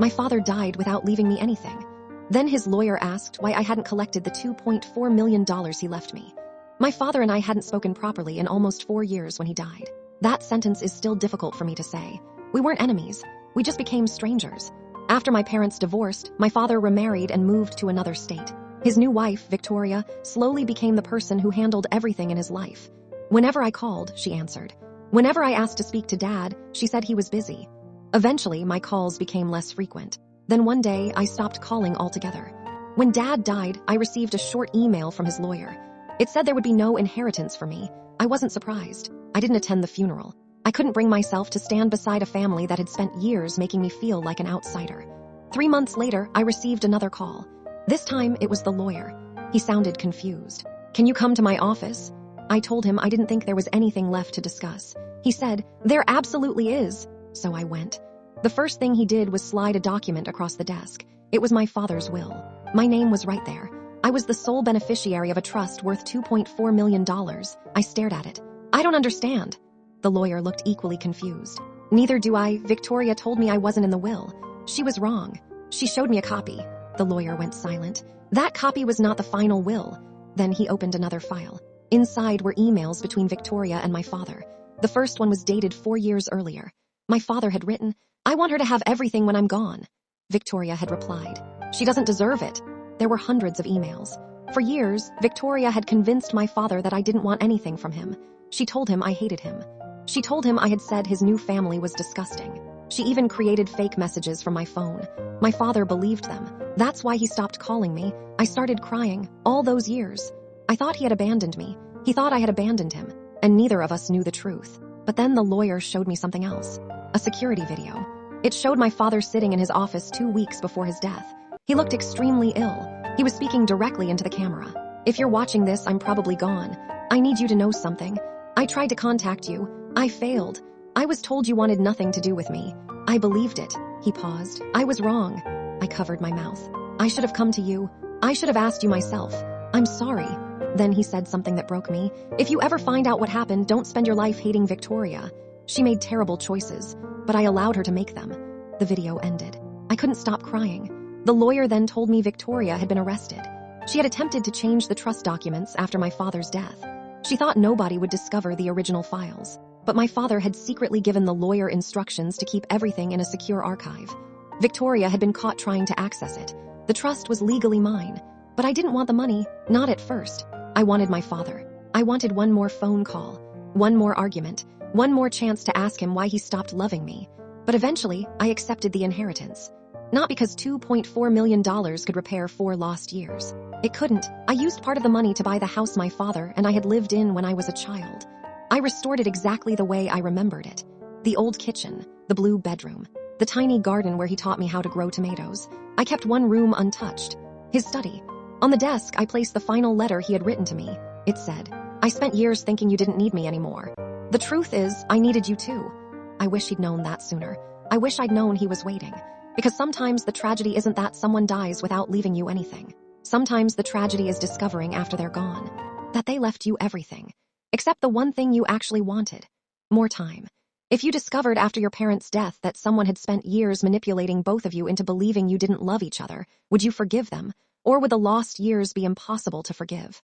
My father died without leaving me anything. Then his lawyer asked why I hadn't collected the $2.4 million he left me. My father and I hadn't spoken properly in almost 4 years when he died. That sentence is still difficult for me to say. We weren't enemies. We just became strangers. After my parents divorced, my father remarried and moved to another state. His new wife, Victoria, slowly became the person who handled everything in his life. Whenever I called, she answered. Whenever I asked to speak to Dad, she said he was busy. Eventually, my calls became less frequent. Then one day, I stopped calling altogether. When Dad died, I received a short email from his lawyer. It said there would be no inheritance for me. I wasn't surprised. I didn't attend the funeral. I couldn't bring myself to stand beside a family that had spent years making me feel like an outsider. 3 months later, I received another call. This time, it was the lawyer. He sounded confused. "Can you come to my office?" I told him I didn't think there was anything left to discuss. He said, "There absolutely is." So I went. The first thing he did was slide a document across the desk. It was my father's will. My name was right there. I was the sole beneficiary of a trust worth $2.4 million. I stared at it. "I don't understand." The lawyer looked equally confused. "Neither do I. Victoria told me I wasn't in the will. She was wrong. She showed me a copy." The lawyer went silent. "That copy was not the final will." Then he opened another file. Inside were emails between Victoria and my father. The first one was dated 4 years earlier. My father had written, "I want her to have everything when I'm gone." Victoria had replied, "She doesn't deserve it." There were hundreds of emails. For years, Victoria had convinced my father that I didn't want anything from him. She told him I hated him. She told him I had said his new family was disgusting. She even created fake messages from my phone. My father believed them. That's why he stopped calling me. I started crying, all those years. I thought he had abandoned me. He thought I had abandoned him. And neither of us knew the truth. But then the lawyer showed me something else. A security video. It showed my father sitting in his office 2 weeks before his death. He looked extremely ill. He was speaking directly into the camera. "If you're watching this, I'm probably gone. I need you to know something. I tried to contact you. I failed. I was told you wanted nothing to do with me. I believed it." He paused. "I was wrong." I covered my mouth. "I should have come to you. I should have asked you myself. I'm sorry." Then he said something that broke me. "If you ever find out what happened, don't spend your life hating Victoria. She made terrible choices, but I allowed her to make them." The video ended. I couldn't stop crying. The lawyer then told me Victoria had been arrested. She had attempted to change the trust documents after my father's death. She thought nobody would discover the original files. But my father had secretly given the lawyer instructions to keep everything in a secure archive. Victoria had been caught trying to access it. The trust was legally mine. But I didn't want the money, not at first. I wanted my father. I wanted one more phone call, one more argument, one more chance to ask him why he stopped loving me. But eventually, I accepted the inheritance. Not because $2.4 million could repair 4 lost years. It couldn't. I used part of the money to buy the house my father and I had lived in when I was a child. I restored it exactly the way I remembered it. The old kitchen, the blue bedroom, the tiny garden where he taught me how to grow tomatoes. I kept one room untouched. His study. On the desk, I placed the final letter he had written to me. It said, "I spent years thinking you didn't need me anymore. The truth is, I needed you too." I wish he'd known that sooner. I wish I'd known he was waiting. Because sometimes the tragedy isn't that someone dies without leaving you anything. Sometimes the tragedy is discovering after they're gone that they left you everything. Except the one thing you actually wanted. More time. If you discovered after your parents' death that someone had spent years manipulating both of you into believing you didn't love each other, would you forgive them? Or would the lost years be impossible to forgive?